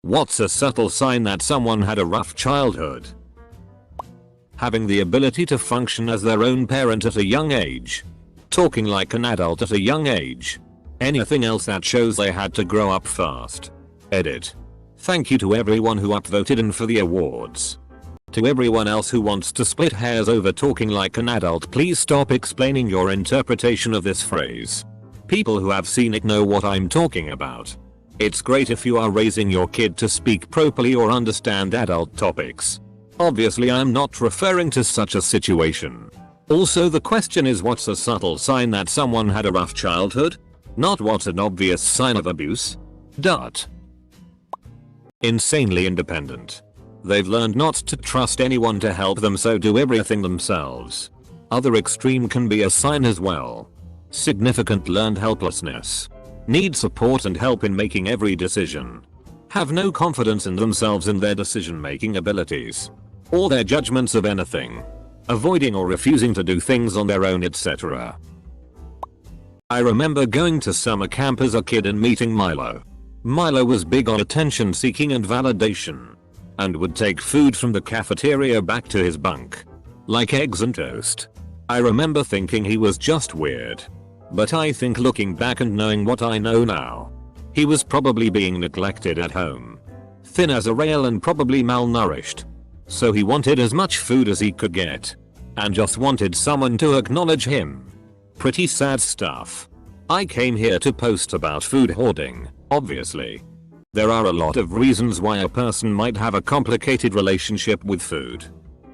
What's a subtle sign that someone had a rough childhood? Having the ability to function as their own parent at a young age. Talking like an adult at a young age. Anything else that shows they had to grow up fast. Edit. Thank you to everyone who upvoted and for the awards. To everyone else who wants to split hairs over talking like an adult, please stop explaining your interpretation of this phrase. People who have seen it know what I'm talking about. It's great if you are raising your kid to speak properly or understand adult topics. Obviously I'm not referring to such a situation. Also the question is, what's a subtle sign that someone had a rough childhood? Not what's an obvious sign of abuse. Insanely independent. They've learned not to trust anyone to help them, so do everything themselves. Other extreme can be a sign as well. Significant learned helplessness. Need support and help in making every decision. Have no confidence in themselves and their decision making abilities. Or their judgments of anything. Avoiding or refusing to do things on their own, etc. I remember going to summer camp as a kid and meeting Milo. Milo was big on attention seeking and validation. And would take food from the cafeteria back to his bunk. Like eggs and toast. I remember thinking he was just weird. But I think looking back and knowing what I know now, he was probably being neglected at home. Thin as a rail and probably malnourished. So he wanted as much food as he could get. And just wanted someone to acknowledge him. Pretty sad stuff. I came here to post about food hoarding, obviously. There are a lot of reasons why a person might have a complicated relationship with food.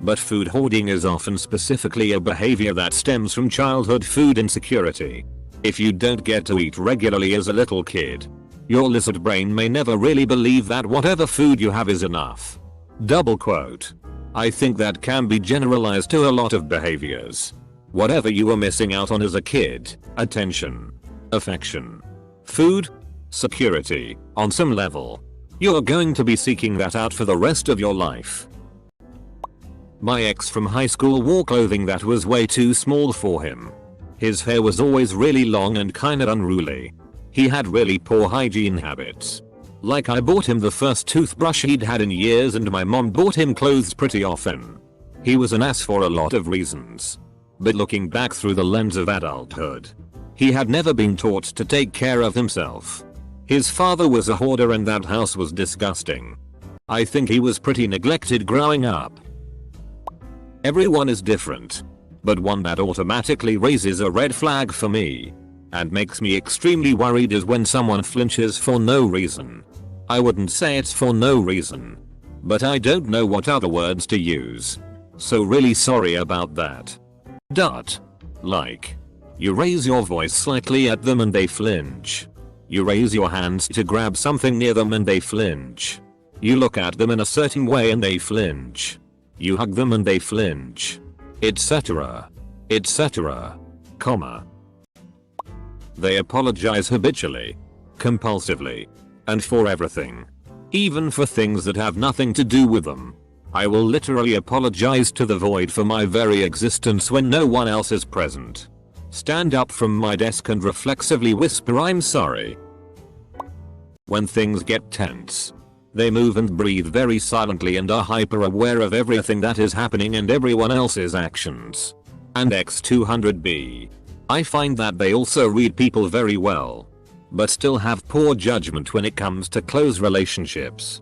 But food hoarding is often specifically a behavior that stems from childhood food insecurity. If you don't get to eat regularly as a little kid, your lizard brain may never really believe that whatever food you have is enough. Double quote. I think that can be generalized to a lot of behaviors. Whatever you were missing out on as a kid, attention, affection, food, security, on some level, you're going to be seeking that out for the rest of your life. My ex from high school wore clothing that was way too small for him. His hair was always really long and kinda unruly. He had really poor hygiene habits. Like I bought him the first toothbrush he'd had in years, and my mom bought him clothes pretty often. He was an ass for a lot of reasons. But looking back through the lens of adulthood, he had never been taught to take care of himself. His father was a hoarder and that house was disgusting. I think he was pretty neglected growing up. Everyone is different. But one that automatically raises a red flag for me and makes me extremely worried is when someone flinches for no reason. I wouldn't say it's for no reason, but I don't know what other words to use. So really sorry about that. Like, you raise your voice slightly at them and they flinch. You raise your hands to grab something near them and they flinch. You look at them in a certain way and they flinch. You hug them and they flinch. Etc. Etc. They apologize habitually, compulsively, and for everything. Even for things that have nothing to do with them. I will literally apologize to the void for my very existence when no one else is present. Stand up from my desk and reflexively whisper I'm sorry. When things get tense, they move and breathe very silently and are hyper aware of everything that is happening and everyone else's actions. And X200B. I find that they also read people very well, but still have poor judgment when it comes to close relationships.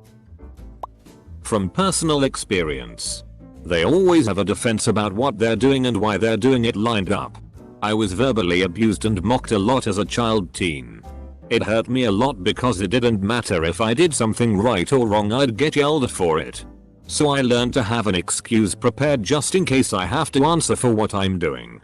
From personal experience, they always have a defense about what they're doing and why they're doing it lined up. I was verbally abused and mocked a lot as a child teen. It hurt me a lot because it didn't matter if I did something right or wrong, I'd get yelled at for it. So I learned to have an excuse prepared just in case I have to answer for what I'm doing.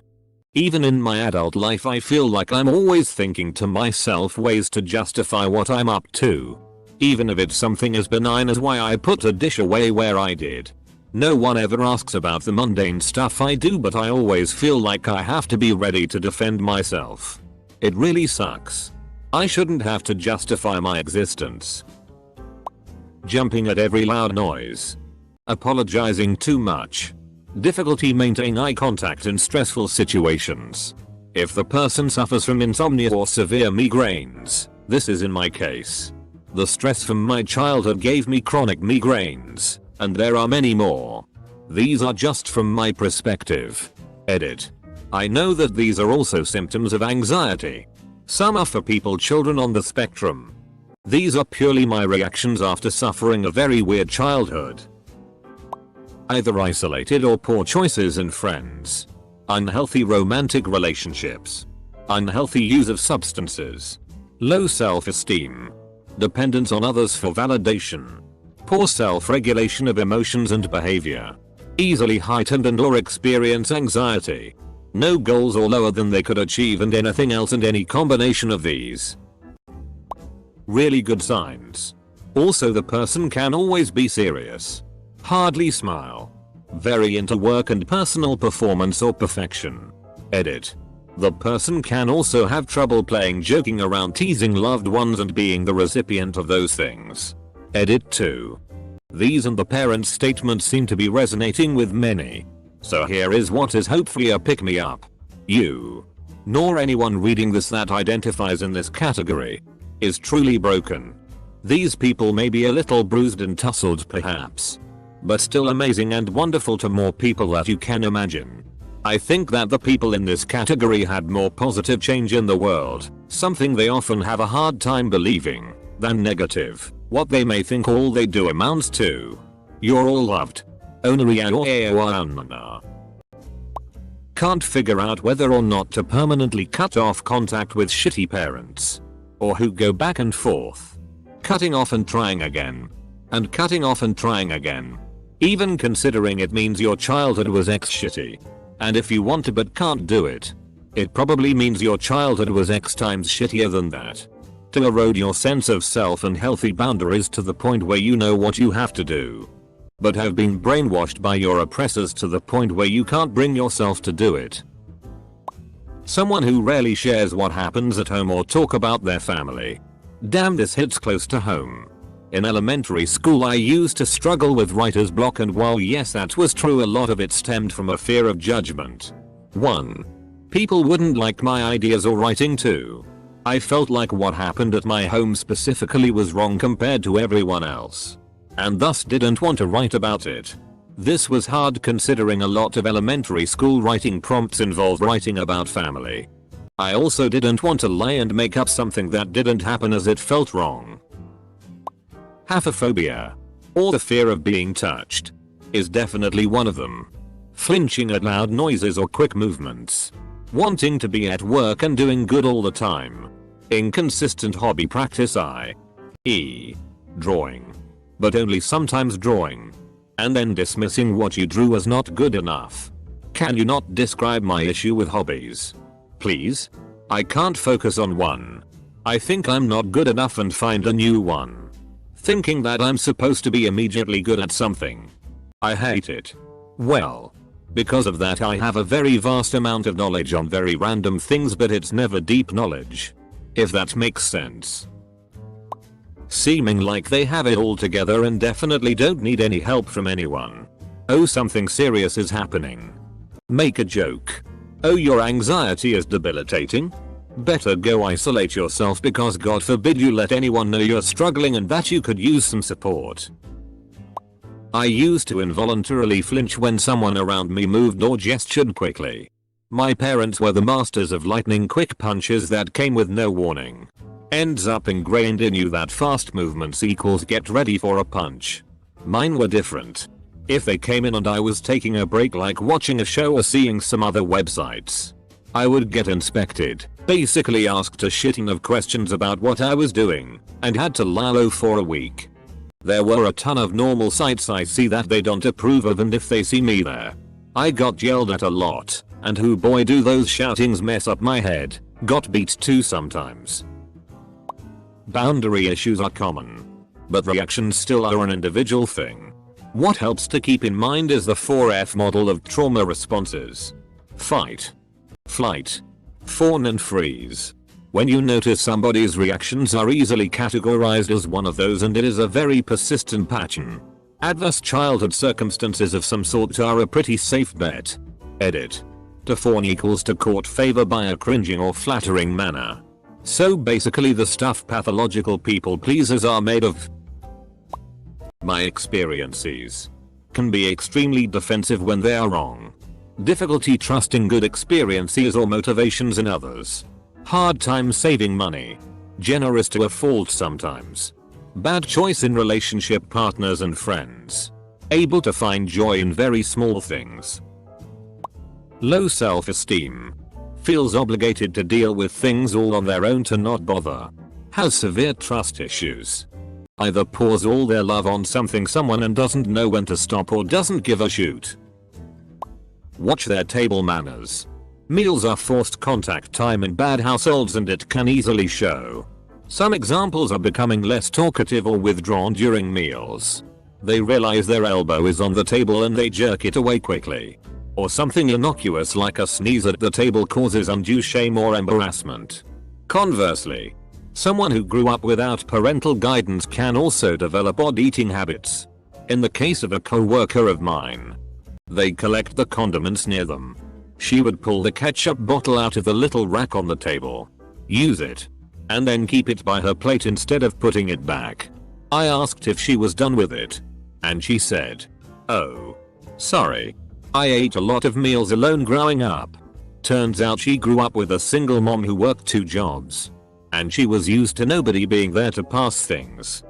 Even in my adult life I feel like I'm always thinking to myself ways to justify what I'm up to. Even if it's something as benign as why I put a dish away where I did. No one ever asks about the mundane stuff I do, but I always feel like I have to be ready to defend myself. It really sucks. I shouldn't have to justify my existence. Jumping at every loud noise. Apologizing too much. Difficulty maintaining eye contact in stressful situations. If the person suffers from insomnia or severe migraines, this is in my case. The stress from my childhood gave me chronic migraines, and there are many more. These are just from my perspective. Edit. I know that these are also symptoms of anxiety. Some are for children on the spectrum. These are purely my reactions after suffering a very weird childhood. Either isolated or poor choices in friends. Unhealthy romantic relationships. Unhealthy use of substances. Low self-esteem. Dependence on others for validation. Poor self-regulation of emotions and behavior. Easily heightened and/or experience anxiety. No goals or lower than they could achieve, and anything else, and any combination of these. Really good signs. Also, the person can always be serious. Hardly smile. Very into work and personal performance or perfection. Edit. The person can also have trouble playing, joking around, teasing loved ones, and being the recipient of those things. Edit 2. These and the parent's statements seem to be resonating with many. So here is what is hopefully a pick-me-up. You, nor anyone reading this that identifies in this category, is truly broken. These people may be a little bruised and tussled perhaps, but still amazing and wonderful to more people that you can imagine. I think that the people in this category had more positive change in the world, something they often have a hard time believing, than negative, what they may think all they do amounts to. You're all loved. Can't figure out whether or not to permanently cut off contact with shitty parents. Or who go back and forth. Cutting off and trying again. And cutting off and trying again. Even considering it means your childhood was X shitty. And if you want to but can't do it, it probably means your childhood was X times shittier than that. To erode your sense of self and healthy boundaries to the point where you know what you have to do, but have been brainwashed by your oppressors to the point where you can't bring yourself to do it. Someone who rarely shares what happens at home or talk about their family. Damn, this hits close to home. In elementary school I used to struggle with writer's block, and while yes, that was true, a lot of it stemmed from a fear of judgment. 1. People wouldn't like my ideas or writing. 2. I felt like what happened at my home specifically was wrong compared to everyone else, and thus didn't want to write about it. This was hard considering a lot of elementary school writing prompts involve writing about family. I also didn't want to lie and make up something that didn't happen as it felt wrong. Haphophobia, or the fear of being touched, is definitely one of them. Flinching at loud noises or quick movements. Wanting to be at work and doing good all the time. Inconsistent hobby practice, i.e. drawing, but only sometimes drawing, and then dismissing what you drew as not good enough. Can you not describe my issue with hobbies? Please? I can't focus on one. I think I'm not good enough and find a new one. Thinking that I'm supposed to be immediately good at something. I hate it. Well, because of that I have a very vast amount of knowledge on very random things, but it's never deep knowledge. If that makes sense. Seeming like they have it all together and definitely don't need any help from anyone. Oh, something serious is happening. Make a joke. Oh, your anxiety is debilitating? Better go isolate yourself, because God forbid you let anyone know you're struggling and that you could use some support. I used to involuntarily flinch when someone around me moved or gestured quickly. My parents were the masters of lightning quick punches that came with no warning. Ends up ingrained in you that fast movements equals get ready for a punch. Mine were different. If they came in and I was taking a break, like watching a show or seeing some other websites, I would get inspected, basically asked a shitton of questions about what I was doing, and had to lie low for a week. There were a ton of normal sites I see that they don't approve of, and if they see me there, I got yelled at a lot, and who boy do those shoutings mess up my head. Got beat too sometimes. Boundary issues are common, but reactions still are an individual thing. What helps to keep in mind is the 4F model of trauma responses. Fight, flight, fawn and freeze. When you notice somebody's reactions are easily categorized as one of those, and it is a very persistent pattern. Adverse childhood circumstances of some sort are a pretty safe bet. Edit. To fawn equals to court favor by a cringing or flattering manner. So basically the stuff pathological people pleasers are made of. My experiences can be extremely defensive when they are wrong. Difficulty trusting good experiences or motivations in others. Hard time saving money. Generous to a fault sometimes. Bad choice in relationship partners and friends. Able to find joy in very small things. Low self-esteem. Feels obligated to deal with things all on their own to not bother. Has severe trust issues. Either pours all their love on someone and doesn't know when to stop or doesn't give a shoot. Watch their table manners. Meals are forced contact time in bad households and it can easily show. Some examples are becoming less talkative or withdrawn during meals. They realize their elbow is on the table and they jerk it away quickly. Or something innocuous like a sneeze at the table causes undue shame or embarrassment. Conversely, someone who grew up without parental guidance can also develop odd eating habits. In the case of a co-worker of mine, they collect the condiments near them. She would pull the ketchup bottle out of the little rack on the table, use it, and then keep it by her plate instead of putting it back. I asked if she was done with it, and she said, "Oh, sorry. I ate a lot of meals alone growing up." Turns out she grew up with a single mom who worked 2 jobs. And she was used to nobody being there to pass things.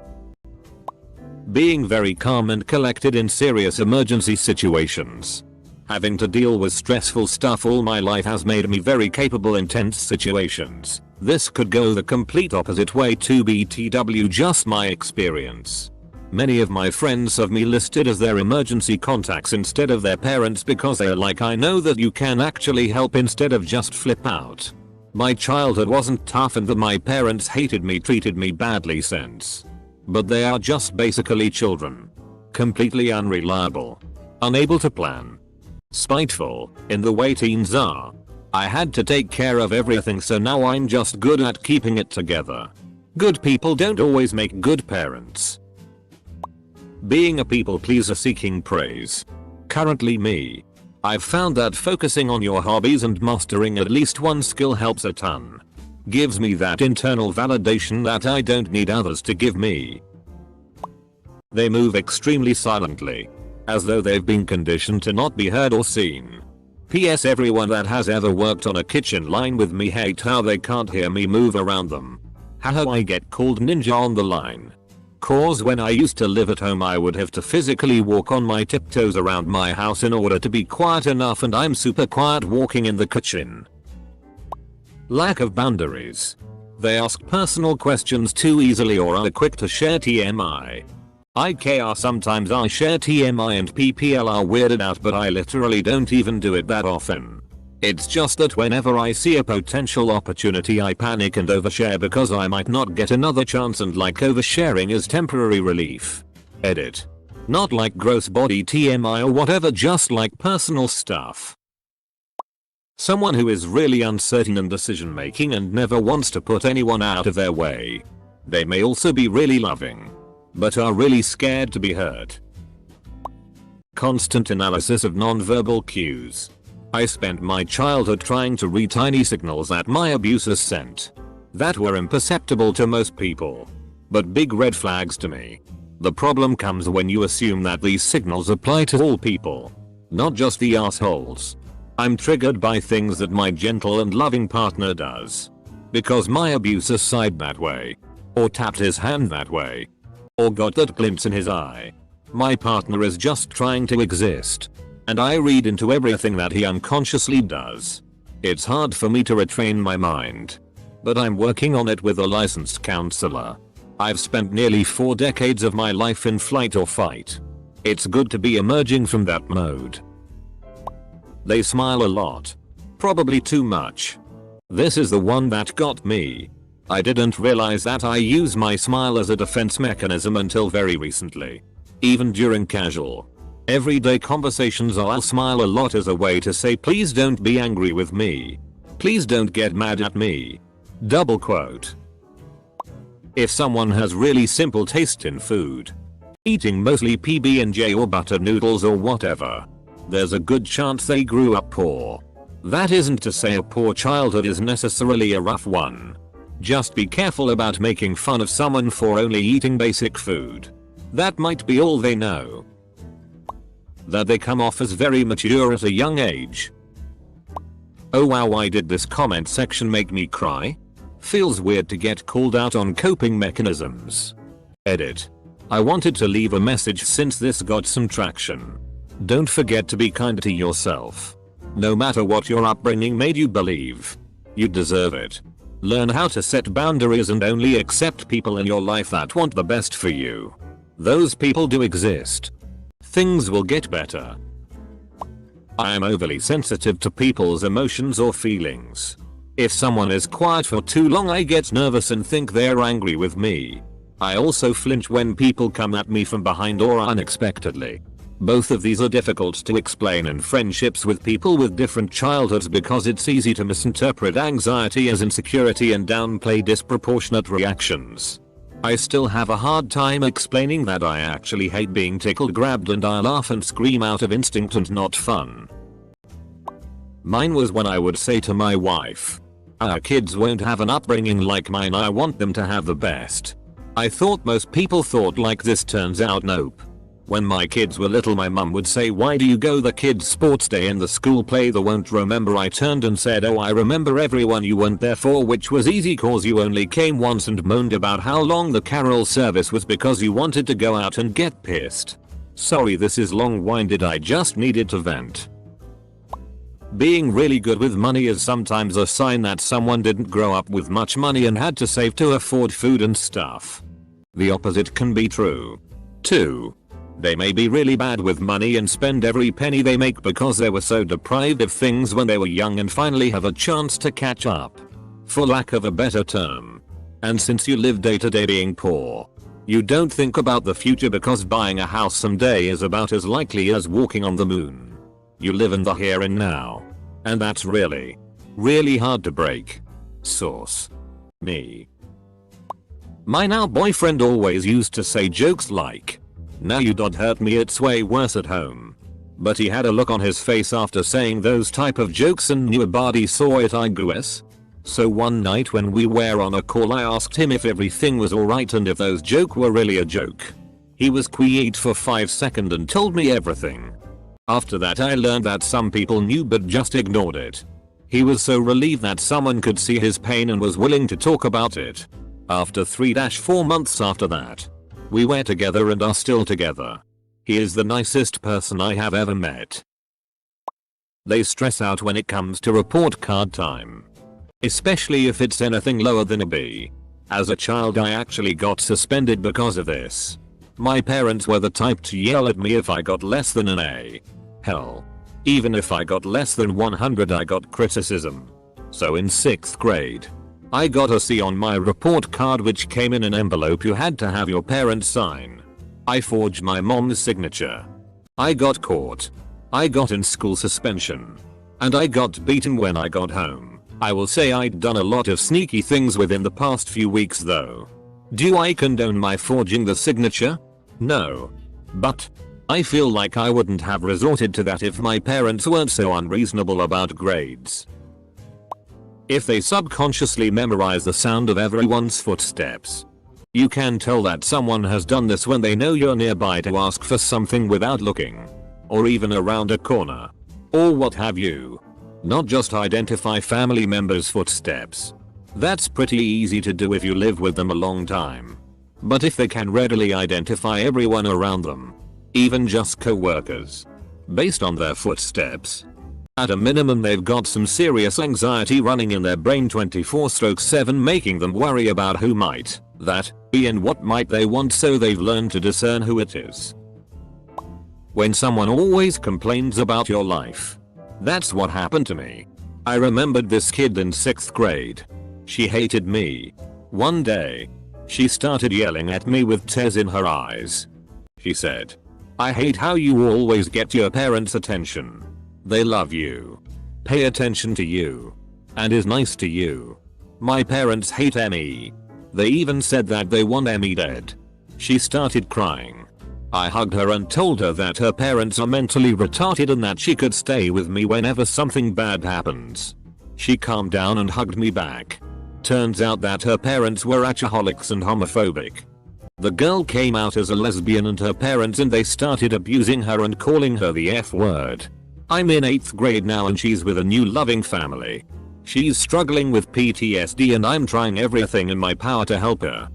Being very calm and collected in serious emergency situations. Having to deal with stressful stuff all my life has made me very capable in tense situations. This could go the complete opposite way to BTW, just my experience. Many of my friends have me listed as their emergency contacts instead of their parents because they're like, I know that you can actually help instead of just flip out. My childhood wasn't tough and that my parents hated me, treated me badly since. But they are just basically children. Completely unreliable. Unable to plan. Spiteful, in the way teens are. I had to take care of everything, so now I'm just good at keeping it together. Good people don't always make good parents. Being a people pleaser seeking praise. Currently me. I've found that focusing on your hobbies and mastering at least one skill helps a ton. Gives me that internal validation that I don't need others to give me. They move extremely silently, as though they've been conditioned to not be heard or seen. P.S. Everyone that has ever worked on a kitchen line with me hate how they can't hear me move around them. Haha, I get called ninja on the line. Cause when I used to live at home I would have to physically walk on my tiptoes around my house in order to be quiet enough, and I'm super quiet walking in the kitchen. Lack of boundaries. They ask personal questions too easily or are quick to share TMI. IKR sometimes I share TMI and PPL are weirded out, but I literally don't even do it that often. It's just that whenever I see a potential opportunity I panic and overshare because I might not get another chance, and like oversharing is temporary relief. Edit. Not like gross body TMI or whatever, just like personal stuff. Someone who is really uncertain in decision making and never wants to put anyone out of their way. They may also be really loving, but are really scared to be hurt. Constant analysis of non-verbal cues. I spent my childhood trying to read tiny signals that my abusers sent that were imperceptible to most people, but big red flags to me. The problem comes when you assume that these signals apply to all people, not just the assholes. I'm triggered by things that my gentle and loving partner does, because my abuser sighed that way, or tapped his hand that way, or got that glimpse in his eye. My partner is just trying to exist, and I read into everything that he unconsciously does. It's hard for me to retrain my mind, but I'm working on it with a licensed counselor. I've spent nearly 4 decades of my life in flight or fight. It's good to be emerging from that mode. They smile a lot. Probably too much. This is the one that got me. I didn't realize that I use my smile as a defense mechanism until very recently. Even during casual, everyday conversations I'll smile a lot as a way to say, please don't be angry with me. Please don't get mad at me. Double quote. If someone has really simple taste in food, eating mostly PB&J or butter noodles or whatever, there's a good chance they grew up poor. That isn't to say a poor childhood is necessarily a rough one. Just be careful about making fun of someone for only eating basic food. That might be all they know. That they come off as very mature at a young age. Oh wow, why did this comment section make me cry? Feels weird to get called out on coping mechanisms. Edit. I wanted to leave a message since this got some traction. Don't forget to be kind to yourself. No matter what your upbringing made you believe, you deserve it. Learn how to set boundaries and only accept people in your life that want the best for you. Those people do exist. Things will get better. I am overly sensitive to people's emotions or feelings. If someone is quiet for too long, I get nervous and think they're angry with me. I also flinch when people come at me from behind or unexpectedly. Both of these are difficult to explain in friendships with people with different childhoods because it's easy to misinterpret anxiety as insecurity and downplay disproportionate reactions. I still have a hard time explaining that I actually hate being tickled, grabbed, and I laugh and scream out of instinct and not fun. Mine was when I would say to my wife, "Our kids won't have an upbringing like mine, I want them to have the best." I thought most people thought like this, turns out nope. When my kids were little, my mum would say, "Why do you go the kids sports day and the school play they won't remember?" I turned and said, "Oh, I remember everyone you weren't there for, which was easy cause you only came once," and moaned about how long the carol service was because you wanted to go out and get pissed. Sorry, this is long-winded, I just needed to vent. Being really good with money is sometimes a sign that someone didn't grow up with much money and had to save to afford food and stuff. The opposite can be true, too. They may be really bad with money and spend every penny they make because they were so deprived of things when they were young and finally have a chance to catch up, for lack of a better term. And since you live day to day being poor, you don't think about the future because buying a house someday is about as likely as walking on the moon. You live in the here and now. And that's really, really hard to break. Source: me. My now boyfriend always used to say jokes like, "Now you don't hurt me, it's way worse at home." But he had a look on his face after saying those type of jokes and knew a body saw it, I guess. So one night when we were on a call, I asked him if everything was alright and if those jokes were really a joke. He was quiet for 5 seconds and told me everything. After that I learned that some people knew but just ignored it. He was so relieved that someone could see his pain and was willing to talk about it. After 3-4 months after that, we were together and are still together. He is the nicest person I have ever met. They stress out when it comes to report card time, especially if it's anything lower than a B. As a child I actually got suspended because of this. My parents were the type to yell at me if I got less than an A. Hell, even if I got less than 100 I got criticism. So in 6th grade, I got a C on my report card, which came in an envelope you had to have your parents sign. I forged my mom's signature. I got caught. I got in school suspension. And I got beaten when I got home. I will say I'd done a lot of sneaky things within the past few weeks though. Do I condone my forging the signature? No. But I feel like I wouldn't have resorted to that if my parents weren't so unreasonable about grades. If they subconsciously memorize the sound of everyone's footsteps. You can tell that someone has done this when they know you're nearby to ask for something without looking. Or even around a corner. Or what have you. Not just identify family members' footsteps. That's pretty easy to do if you live with them a long time. But if they can readily identify everyone around them, even just co-workers, based on their footsteps, at a minimum they've got some serious anxiety running in their brain 24/7, making them worry about who might that be and what might they want, so they've learned to discern who it is. When someone always complains about your life. That's what happened to me. I remembered this kid in 6th grade. She hated me. One day, she started yelling at me with tears in her eyes. She said, "I hate how you always get your parents' attention. They love you, pay attention to you, and is nice to you. My parents hate me. They even said that they want me dead." She started crying. I hugged her and told her that her parents are mentally retarded and that she could stay with me whenever something bad happens. She calmed down and hugged me back. Turns out that her parents were alcoholics and homophobic. The girl came out as a lesbian and her parents and they started abusing her and calling her the F word. I'm in 8th grade now and she's with a new loving family. She's struggling with PTSD and I'm trying everything in my power to help her.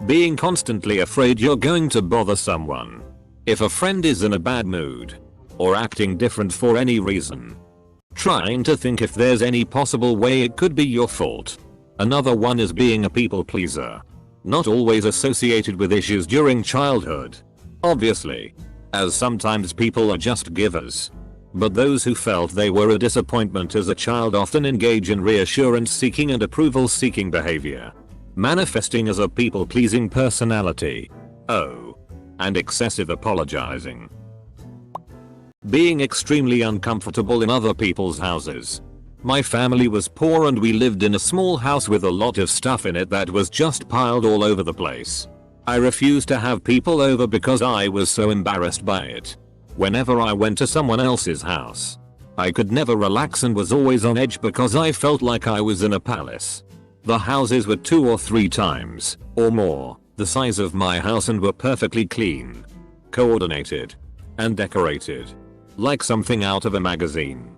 Being constantly afraid you're going to bother someone. If a friend is in a bad mood or acting different for any reason, trying to think if there's any possible way it could be your fault. Another one is being a people pleaser. Not always associated with issues during childhood, obviously, as sometimes people are just givers. But those who felt they were a disappointment as a child often engage in reassurance seeking and approval seeking behavior, manifesting as a people pleasing personality. Oh, and excessive apologizing. Being extremely uncomfortable in other people's houses. My family was poor and we lived in a small house with a lot of stuff in it that was just piled all over the place. I refused to have people over because I was so embarrassed by it. Whenever I went to someone else's house, I could never relax and was always on edge because I felt like I was in a palace. The houses were 2 or 3 times, or more, the size of my house and were perfectly clean, coordinated, and decorated. Like something out of a magazine.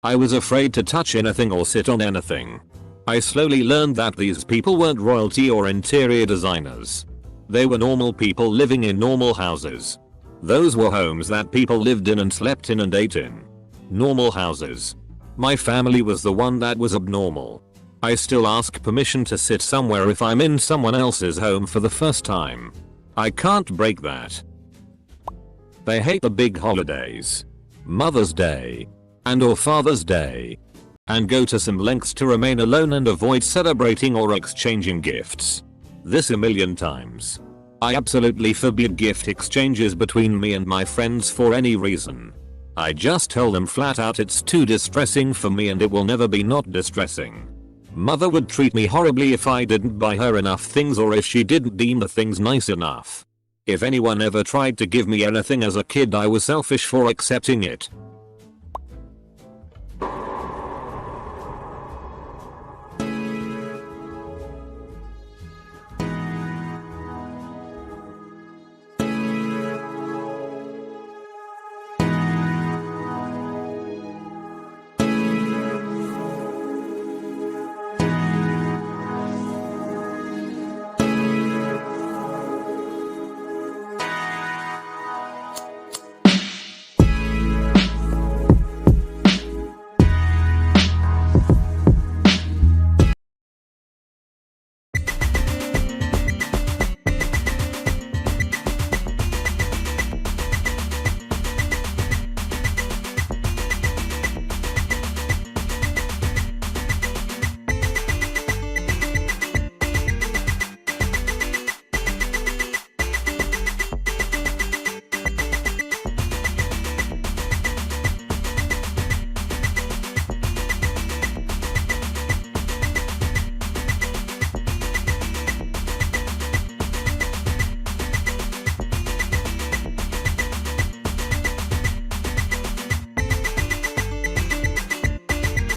I was afraid to touch anything or sit on anything. I slowly learned that these people weren't royalty or interior designers. They were normal people living in normal houses. Those were homes that people lived in and slept in and ate in. Normal houses. My family was the one that was abnormal. I still ask permission to sit somewhere if I'm in someone else's home for the first time. I can't break that. They hate the big holidays. Mother's Day and/or Father's Day, and go to some lengths to remain alone and avoid celebrating or exchanging gifts. This a million times. I absolutely forbid gift exchanges between me and my friends for any reason. I just tell them flat out it's too distressing for me and it will never be not distressing. Mother would treat me horribly if I didn't buy her enough things or if she didn't deem the things nice enough. If anyone ever tried to give me anything as a kid I was selfish for accepting it.